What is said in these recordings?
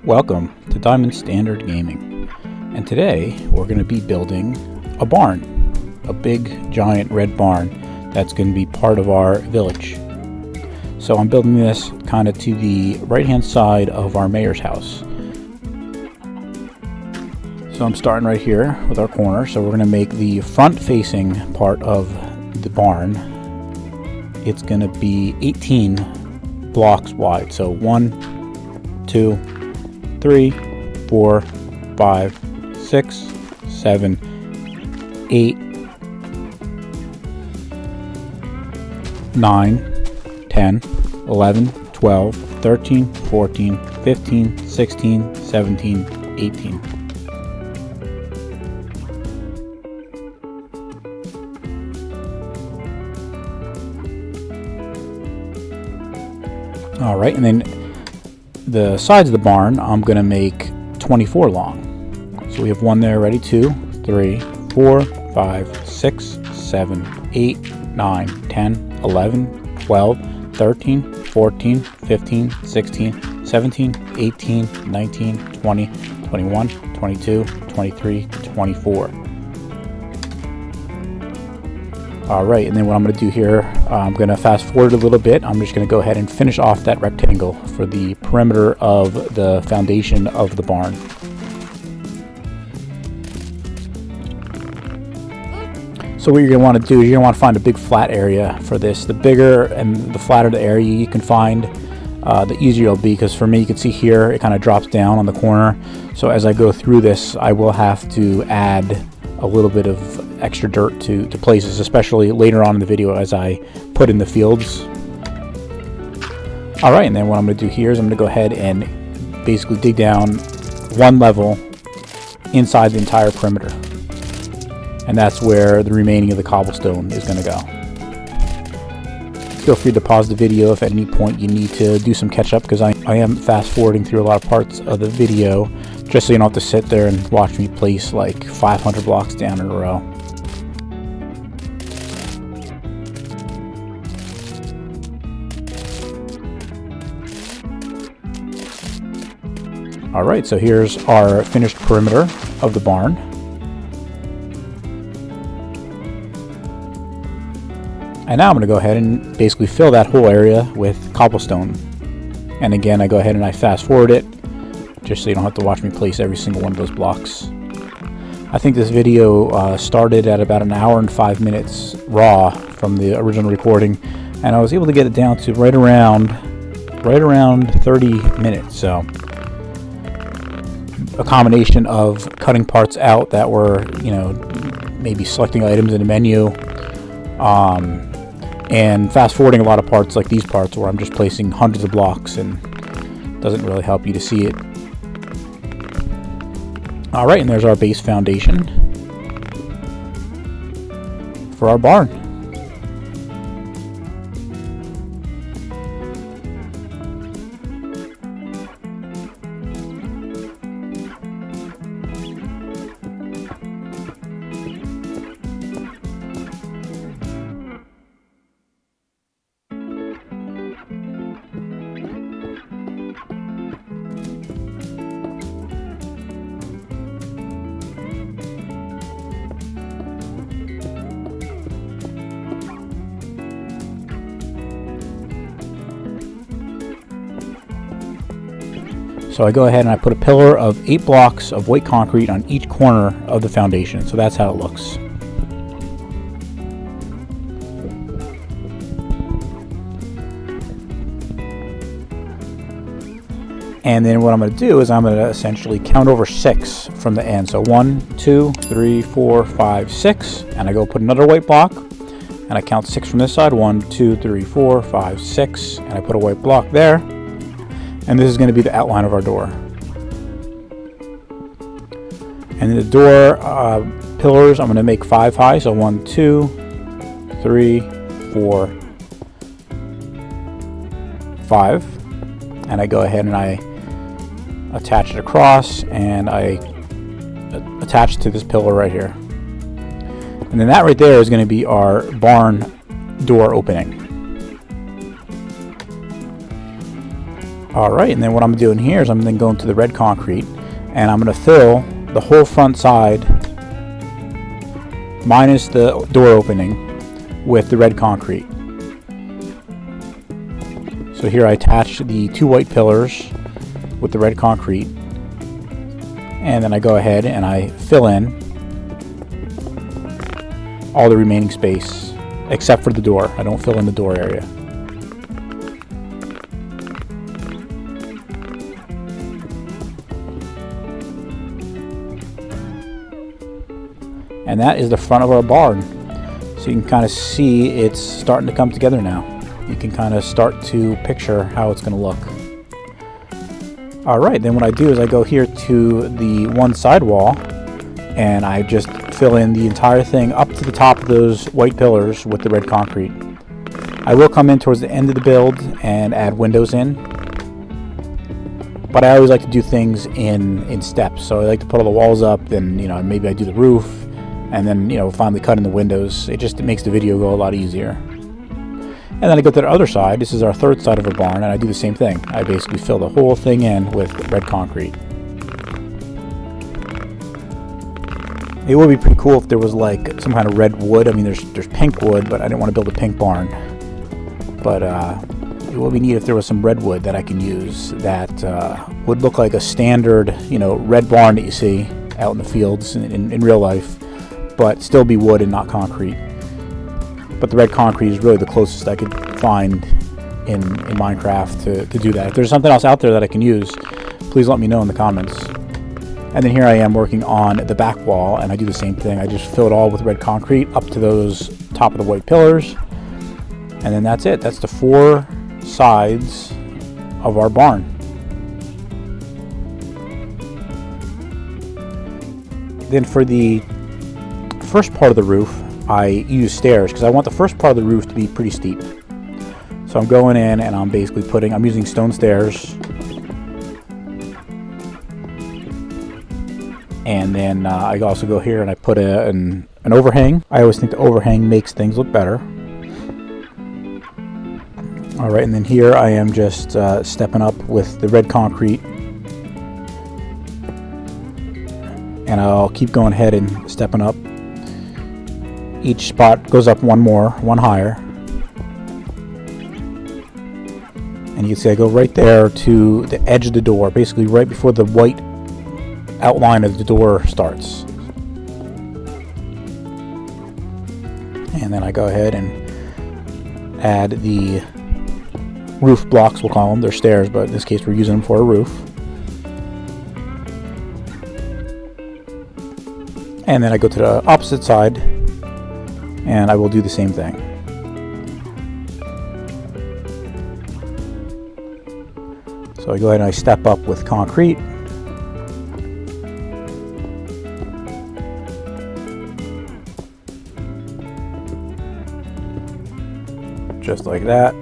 Welcome to Diamond.Standard.Gaming, and today we're going to be building a barn, a big giant red barn that's going to be part of our village. So I'm building this kind of to the right hand side of our mayor's house. So I'm starting right here with our corner, so we're going to make the front facing part of the barn. It's going to be 18 blocks wide, so 1, 2, 3, 4, 5, 6, 7, 8, 9, 10, 11, 12, 13, 14, 15, 16, 17, 18. Alright, and then the sides of the barn I'm going to make 24 long. So we have one there ready, 2, 3, 4, 5, 6, 7, 8, 9, 10, 11, 12, 13, 14, 15, 16, 17, 18, 19, 20, 21, 22, 23, 24. Alright, and then what I'm going to do here, I'm going to fast forward a little bit. I'm just going to go ahead and finish off that rectangle for the perimeter of the foundation of the barn. So what you're going to want to do is you're going to want to find a big flat area for this. The bigger and the flatter the area you can find, the easier it'll be, because for me, you can see here it kind of drops down on the corner. So as I go through this, I will have to add a little bit of extra dirt to places, especially later on in the video as I put in the fields. Alright, and then what I'm going to do here is I'm going to go ahead and basically dig down one level inside the entire perimeter. And that's where the remaining of the cobblestone is going to go. Feel free to pause the video if at any point you need to do some catch up, because I am fast forwarding through a lot of parts of the video, just so you don't have to sit there and watch me place like 500 blocks down in a row. Alright, so here's our finished perimeter of the barn. And now I'm going to go ahead and basically fill that whole area with cobblestone. And again, I go ahead and I fast forward it, just so you don't have to watch me place every single one of those blocks. I think this video started at about 1 hour and 5 minutes raw from the original recording, and I was able to get it down to right around 30 minutes. So a combination of cutting parts out that were, maybe selecting items in the menu, and fast forwarding a lot of parts like these parts where I'm just placing hundreds of blocks and doesn't really help you to see it. Alright, and there's our base foundation for our barn. So I go ahead and I put a pillar of 8 blocks of white concrete on each corner of the foundation. So that's how it looks. And then what I'm going to do is I'm going to essentially count over 6 from the end. So 1, 2, 3, 4, 5, 6. And I go put another white block. And I count 6 from this side. 1, 2, 3, 4, 5, 6. And I put a white block there. And this is going to be the outline of our door. And the door pillars, I'm going to make 5 high. So 1, 2, 3, 4, 5. And I go ahead and I attach it across, and I attach it to this pillar right here. And then that right there is going to be our barn door opening. Alright, and then what I'm doing here is I'm then going to the red concrete, and I'm going to fill the whole front side, minus the door opening, with the red concrete. So here I attach the 2 white pillars with the red concrete, and then I go ahead and I fill in all the remaining space except for the door. I don't fill in the door area. And that is the front of our barn. So you can kind of see it's starting to come together now. You can kind of start to picture how it's going to look. Alright, then what I do is I go here to the one side wall, and I just fill in the entire thing up to the top of those white pillars with the red concrete. I will come in towards the end of the build and add windows in, but I always like to do things in steps. So I like to put all the walls up, then maybe I do the roof, and then finally cut in the windows. It makes the video go a lot easier. And then I go to the other side. This is our third side of a barn, and I do the same thing. I basically fill the whole thing in with red concrete. It would be pretty cool if there was like some kind of red wood. I mean, there's pink wood, but I didn't want to build a pink barn. But it would be neat if there was some red wood that I can use that would look like a standard, red barn that you see out in the fields in real life, but still be wood and not concrete. But the red concrete is really the closest I could find in Minecraft to do that. If there's something else out there that I can use, please let me know in the comments. And then here I am working on the back wall, and I do the same thing. I just fill it all with red concrete up to those top of the white pillars. And then that's it. That's the 4 sides of our barn. Then for the first part of the roof, I use stairs because I want the first part of the roof to be pretty steep. So I'm going in and I'm basically I'm using stone stairs. And then I also go here and I put an overhang. I always think the overhang makes things look better. Alright, and then here I am just stepping up with the red concrete. And I'll keep going ahead and stepping up. Each spot goes up one higher. And you can see I go right there to the edge of the door, basically right before the white outline of the door starts. And then I go ahead and add the roof blocks, we'll call them. They're stairs, but in this case we're using them for a roof. And then I go to the opposite side and I will do the same thing. So I go ahead and I step up with concrete. Just like that.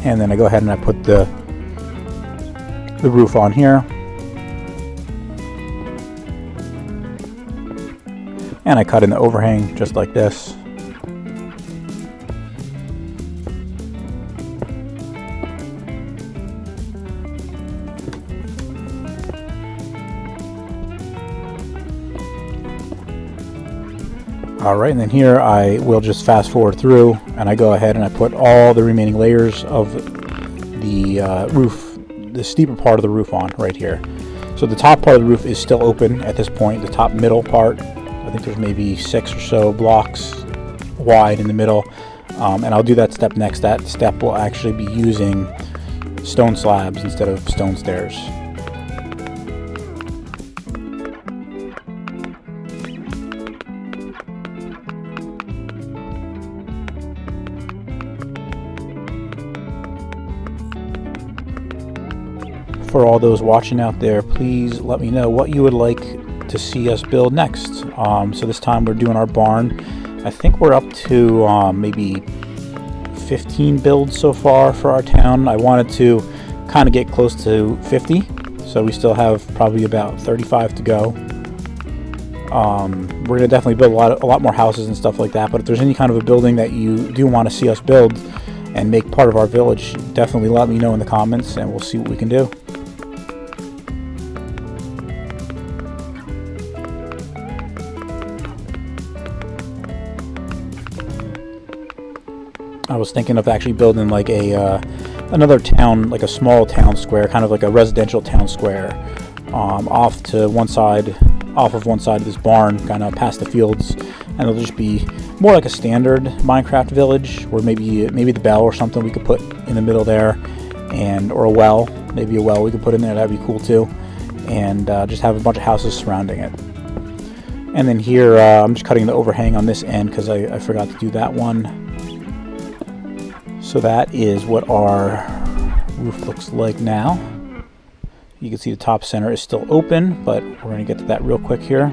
And then I go ahead and I put the roof on here. And I cut in the overhang just like this. Alright, and then here I will just fast forward through and I go ahead and I put all the remaining layers of the roof, the steeper part of the roof on right here. So the top part of the roof is still open at this point, the top middle part. I think there's maybe 6 or so blocks wide in the middle. And I'll do that step next. That step will actually be using stone slabs instead of stone stairs. For all those watching out there, please let me know what you would like to see us build next. So this time we're doing our barn. I think we're up to maybe 15 builds so far for our town. I wanted to kind of get close to 50, so we still have probably about 35 to go. We're gonna definitely build a lot more houses and stuff like that, but if there's any kind of a building that you do want to see us build and make part of our village, definitely let me know in the comments and we'll see what we can do. I was thinking of actually building like another town, like a small town square, kind of like a residential town square, off of one side of this barn, kind of past the fields, and it'll just be more like a standard Minecraft village, where maybe the bell or something we could put in the middle there, or a well, maybe a well we could put in there. That'd be cool too, and just have a bunch of houses surrounding it. And then here, I'm just cutting the overhang on this end because I forgot to do that one. So that is what our roof looks like now. You can see the top center is still open, but we're going to get to that real quick here.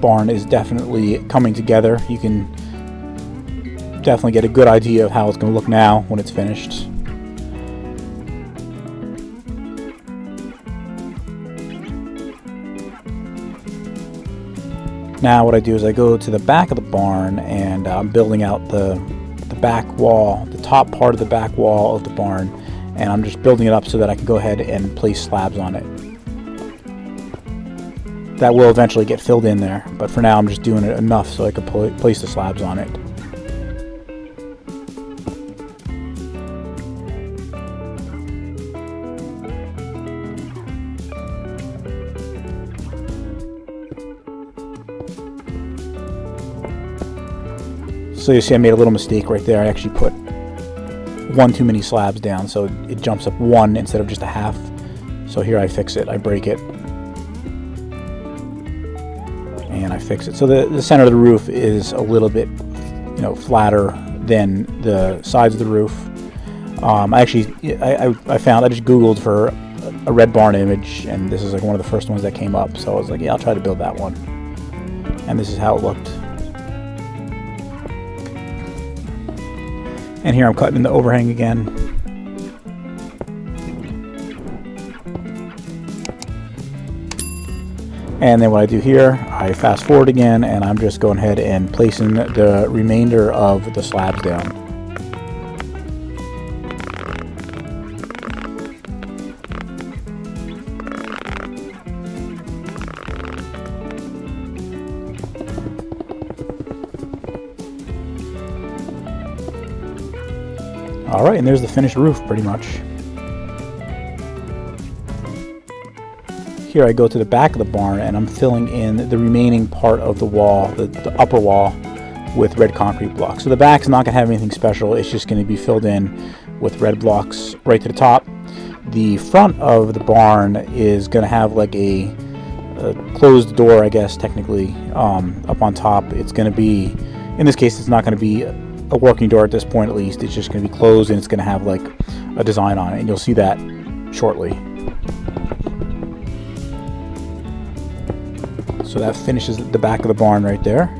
Barn is definitely coming together. You can definitely get a good idea of how it's going to look now when it's finished. Now what I do is I go to the back of the barn and I'm building out the back wall, the top part of the back wall of the barn, and I'm just building it up so that I can go ahead and place slabs on it. That will eventually get filled in there, but for now I'm just doing it enough so I can place the slabs on it. So you see I made a little mistake right there. I actually put one too many slabs down, so it jumps up one instead of just a half. So here I fix it, I break it, and I fix it. So the center of the roof is a little bit, flatter than the sides of the roof. I found, I just Googled for a red barn image, and this is like one of the first ones that came up. So I was like, yeah, I'll try to build that one. And this is how it looked. And here I'm cutting in the overhang again. And then what I do here, I fast forward again, and I'm just going ahead and placing the remainder of the slabs down. Alright, and there's the finished roof pretty much. Here I go to the back of the barn and I'm filling in the remaining part of the wall, the upper wall, with red concrete blocks. So the back's not going to have anything special, it's just going to be filled in with red blocks right to the top. The front of the barn is going to have like a closed door, I guess, technically, up on top. It's going to be, in this case, it's not going to be a working door at this point, at least. It's just going to be closed and it's going to have like a design on it, and you'll see that shortly. So that finishes the back of the barn right there.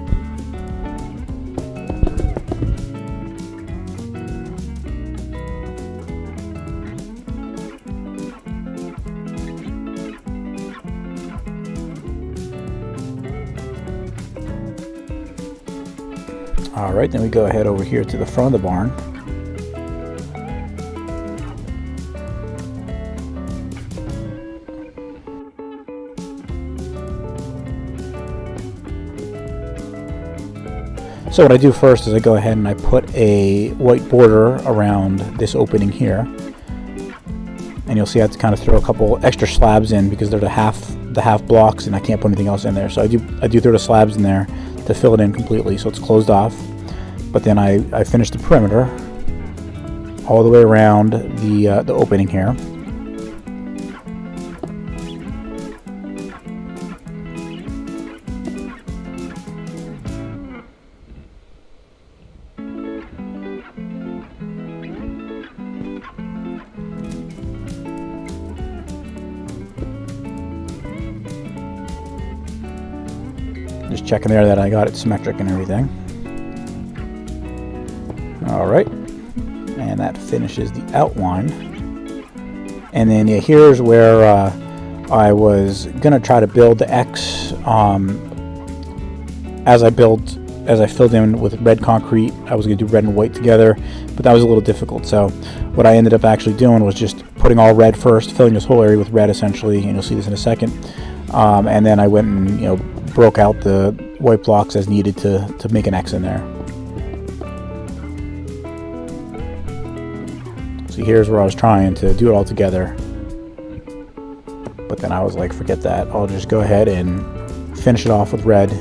Alright, then we go ahead over here to the front of the barn. So what I do first is I go ahead and I put a white border around this opening here. And you'll see I have to kind of throw a couple extra slabs in because they're the half blocks and I can't put anything else in there. So I do throw the slabs in there to fill it in completely so it's closed off. But then I finish the perimeter all the way around the opening here. Just Just checking there that I got it symmetric and everything. Alright, and that finishes the outline. And then yeah, here's where I was gonna try to build the X as I filled in with red concrete. I was gonna do red and white together, but that was a little difficult. So what I ended up actually doing was just putting all red first, filling this whole area with red essentially, and you'll see this in a second. And then I went and broke out the white blocks as needed to make an X in there. So here's where I was trying to do it all together, but then I was like, forget that, I'll just go ahead and finish it off with red,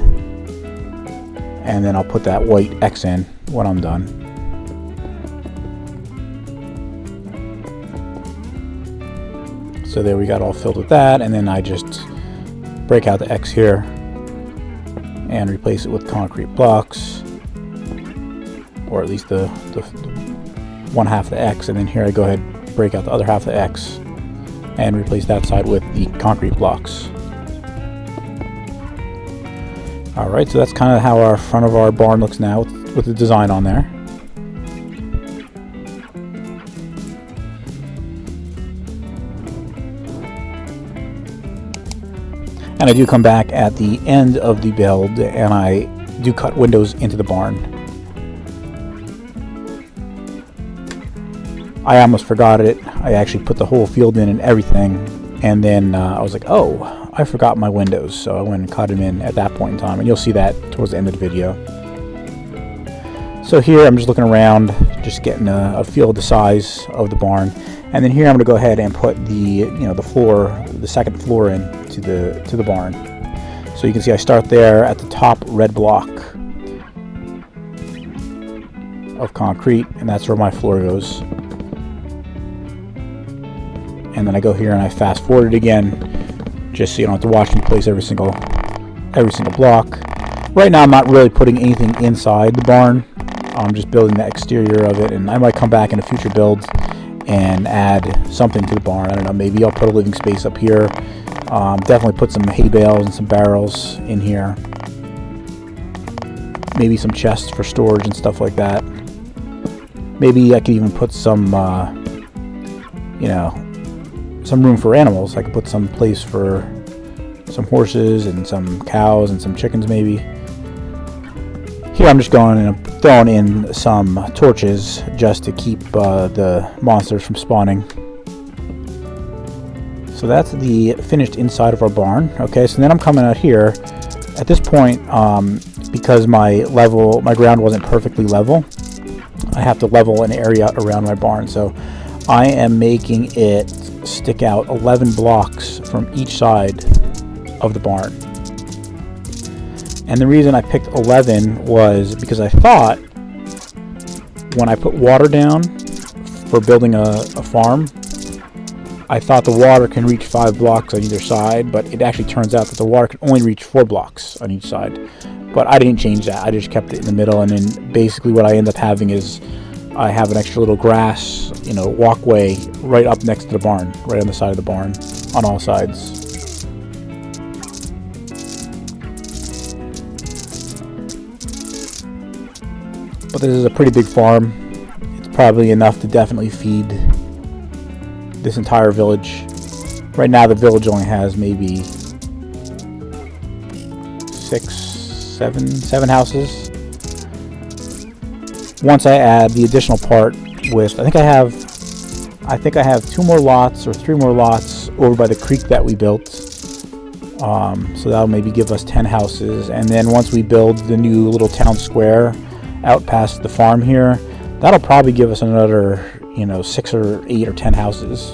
and then I'll put that white X in when I'm done. So there we got all filled with that, and then I just break out the X here and replace it with concrete blocks, or at least the one half of the X, and then here I go ahead and break out the other half of the X and replace that side with the concrete blocks. Alright, so that's kind of how our front of our barn looks now with the design on there. And I do come back at the end of the build and I do cut windows into the barn. I almost forgot it. I actually put the whole field in and everything, and then I was like, oh, I forgot my windows, so I went and cut them in at that point in time, and you'll see that towards the end of the video. So here I'm just looking around, just getting a feel of the size of the barn, and then here I'm going to go ahead and put the the floor, the second floor in to the barn. So you can see I start there at the top red block of concrete, and that's where my floor goes. And then I go here and I fast forward it again, just so you don't have to watch me place every single block. Right now I'm not really putting anything inside the barn. I'm just building the exterior of it, and I might come back in a future build and add something to the barn. I don't know, maybe I'll put a living space up here. Definitely put some hay bales and some barrels in here. Maybe some chests for storage and stuff like that. Maybe I could even put some, some room for animals. I could put some place for some horses and some cows and some chickens maybe. Here I'm just going and I'm throwing in some torches just to keep the monsters from spawning. So that's the finished inside of our barn. Okay, so then I'm coming out here. At this point, because my ground wasn't perfectly level, I have to level an area around my barn. So I am making it stick out 11 blocks from each side of the barn. And the reason I picked 11 was because I thought when I put water down for building a farm, I thought the water can reach 5 blocks on either side, but it actually turns out that the water can only reach 4 blocks on each side. But I didn't change that. I just kept it in the middle, and then basically what I end up having is I have an extra little grass, walkway right up next to the barn, right on the side of the barn, on all sides. But this is a pretty big farm. It's probably enough to definitely feed this entire village. Right now the village only has maybe 7 houses. Once I add the additional part with, I think I have 2 more lots or 3 more lots over by the creek that we built. So that'll maybe give us 10 houses. And then once we build the new little town square out past the farm here, that'll probably give us another 6 or 8 or 10 houses.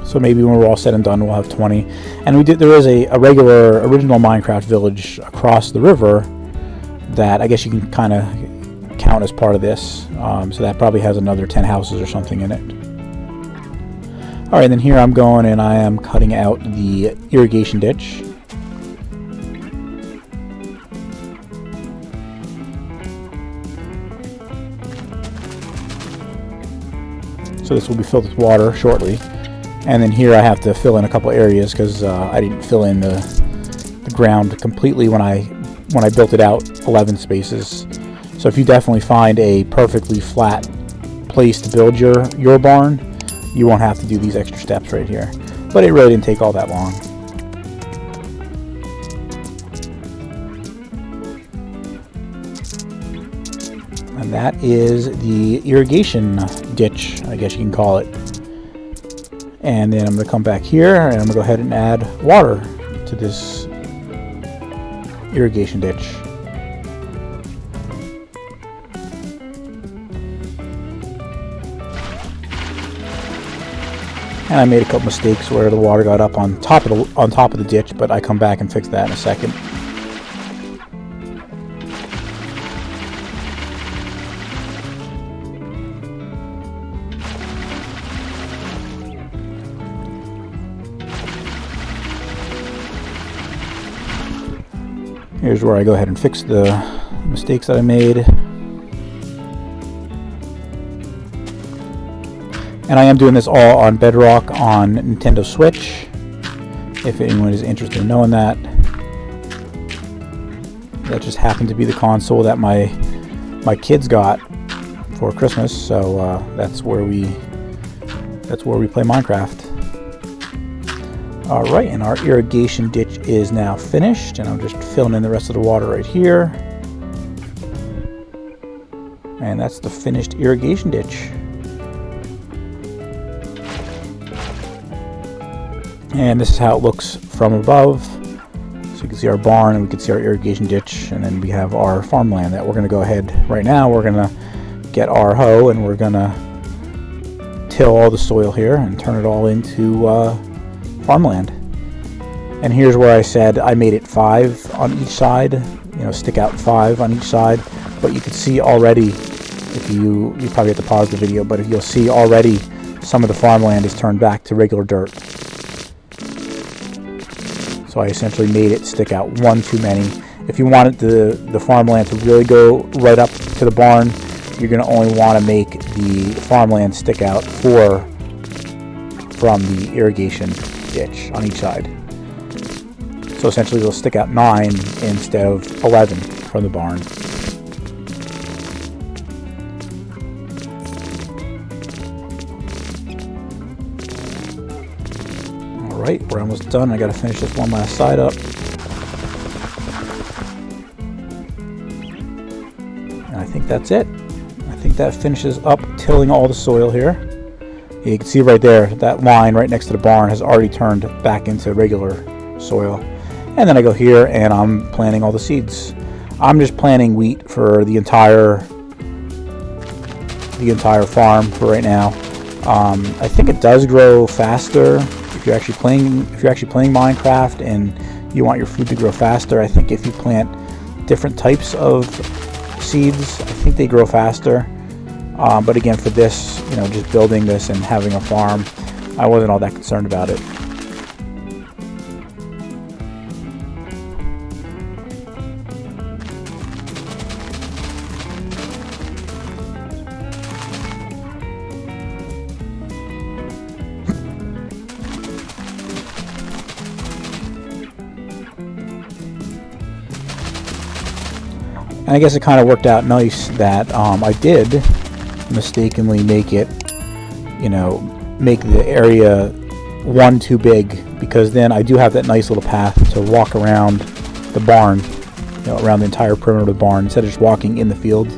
So maybe when we're all said and done, we'll have 20. And there is a regular original Minecraft village across the river that I guess you can kind of count as part of this. So that probably has another 10 houses or something in it. Alright, then here I'm going and I am cutting out the irrigation ditch. So this will be filled with water shortly. And then here I have to fill in a couple areas because I didn't fill in the ground completely when I when I built it out 11 spaces. So if you definitely find a perfectly flat place to build your barn, you won't have to do these extra steps right here. But it really didn't take all that long. And that is the irrigation ditch, I guess you can call it. And then I'm going to come back here and I'm going to go ahead and add water to this irrigation ditch. And I made a couple mistakes where the water got up on top of the ditch, but I come back and fix that in a second. Here's where I go ahead and fix the mistakes that I made. And I am doing this all on Bedrock on Nintendo Switch, if anyone is interested in knowing that. That just happened to be the console that my kids got for Christmas, so that's where we play Minecraft. Alright, and our irrigation ditch is now finished, and I'm just filling in the rest of the water right here. And that's the finished irrigation ditch. And this is how it looks from above. So you can see our barn, and we can see our irrigation ditch, and then we have our farmland that we're going to go ahead right now. We're going to get our hoe, and we're going to till all the soil here and turn it all into farmland. And here's where I said I made it 5 on each side, you know, stick out 5 on each side. But you can see already, if you probably have to pause the video, but if you'll see already some of the farmland is turned back to regular dirt. So I essentially made it stick out one too many. If you wanted the farmland to really go right up to the barn, you're going to only want to make the farmland stick out 4 from the irrigation ditch on each side. So essentially they'll stick out 9 instead of 11 from the barn. Alright, we're almost done. I gotta finish this one last side up. And I think that's it. I think that finishes up tilling all the soil here. You can see right there, that line right next to the barn has already turned back into regular soil. And then I go here and I'm planting all the seeds. I'm just planting wheat for the entire farm for right now. I think it does grow faster if you're actually playing Minecraft and you want your food to grow faster. I think if you plant different types of seeds, I think they grow faster. But again, for this, you know, just building this and having a farm, I wasn't all that concerned about it. And I guess it kind of worked out nice that I did mistakenly make it, you know, make the area 1 too big, because then I do have that nice little path to walk around the barn, you know, around the entire perimeter of the barn instead of just walking in the field.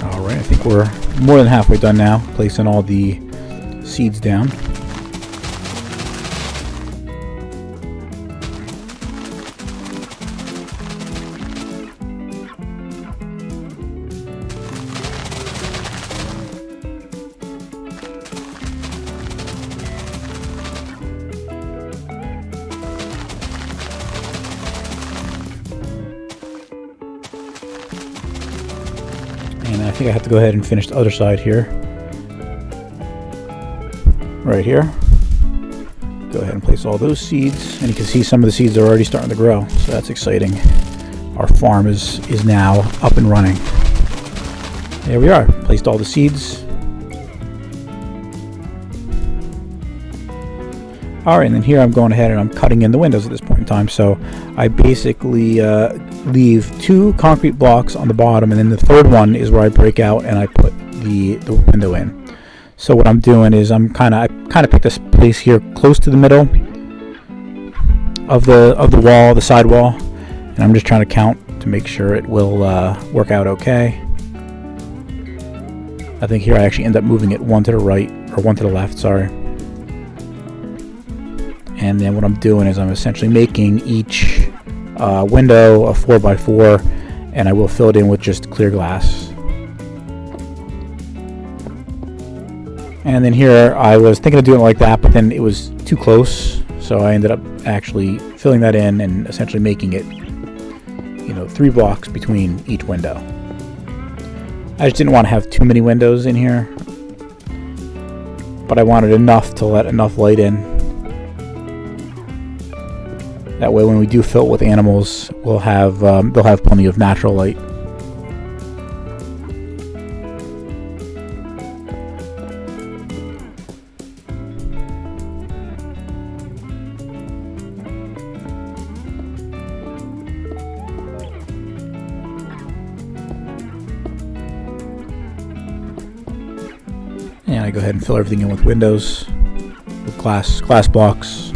Alright, I think we're more than halfway done now, placing all the seeds down. think I have to go ahead and finish the other side here. Right here. Go ahead and place all those seeds, and you can see some of the seeds are already starting to grow, so that's exciting. Our farm is now up and running. There we are. Placed all the seeds. Alright, and then here I'm going ahead and I'm cutting in the windows at this point in time. So I basically leave 2 concrete blocks on the bottom, and then the third one is where I break out and I put the window in. So what I'm doing is I kind of picked this place here close to the middle of the wall, the side wall, and I'm just trying to count to make sure it will work out okay. I think here I actually end up moving it one to the right, or one to the left, sorry. And then what I'm doing is I'm essentially making each window a 4x4, and I will fill it in with just clear glass. And then here I was thinking of doing it like that, but then it was too close, so I ended up actually filling that in and essentially making it, 3 blocks between each window. I just didn't want to have too many windows in here, but I wanted enough to let enough light in. That way when we do fill it with animals, they'll have plenty of natural light. And I go ahead and fill everything in with windows, with glass blocks.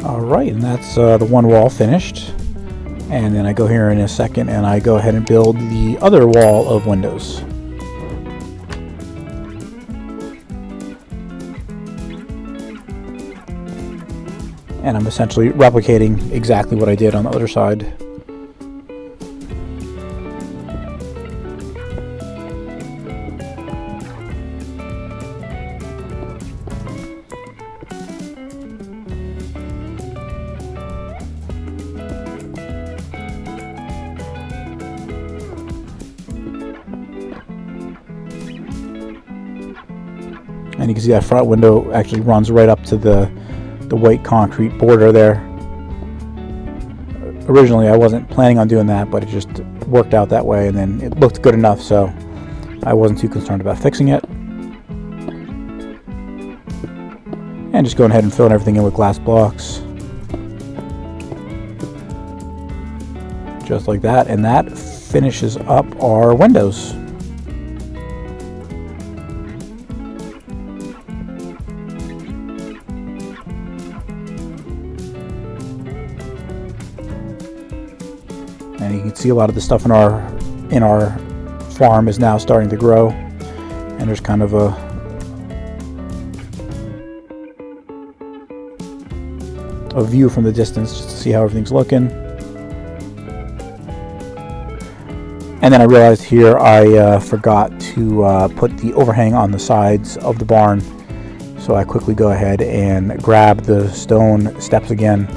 Alright, and that's the one wall finished. And then I go here in a second and I go ahead and build the other wall of windows. And I'm essentially replicating exactly what I did on the other side. And you can see that front window actually runs right up to the white concrete border there. Originally I wasn't planning on doing that, but it just worked out that way, and then it looked good enough, so I wasn't too concerned about fixing it. And just going ahead and filling everything in with glass blocks. Just like that, and that finishes up our windows. And you can see a lot of the stuff in our farm is now starting to grow, and there's kind of a view from the distance just to see how everything's looking. And then I realized here I forgot to put the overhang on the sides of the barn, so I quickly go ahead and grab the stone steps again.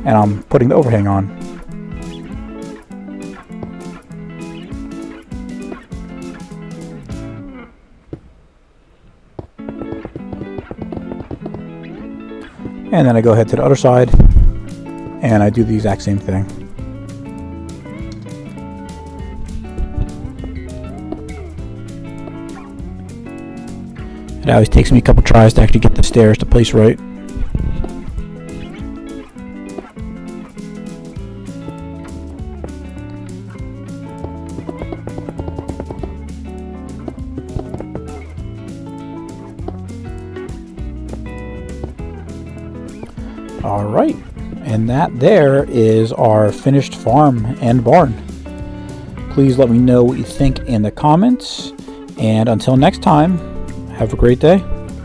And I'm putting the overhang on. And then I go ahead to the other side and I do the exact same thing. It always takes me a couple tries to actually get the stairs to place right. Alright, and that there is our finished farm and barn. Please let me know what you think in the comments, and until next time, Have a great day.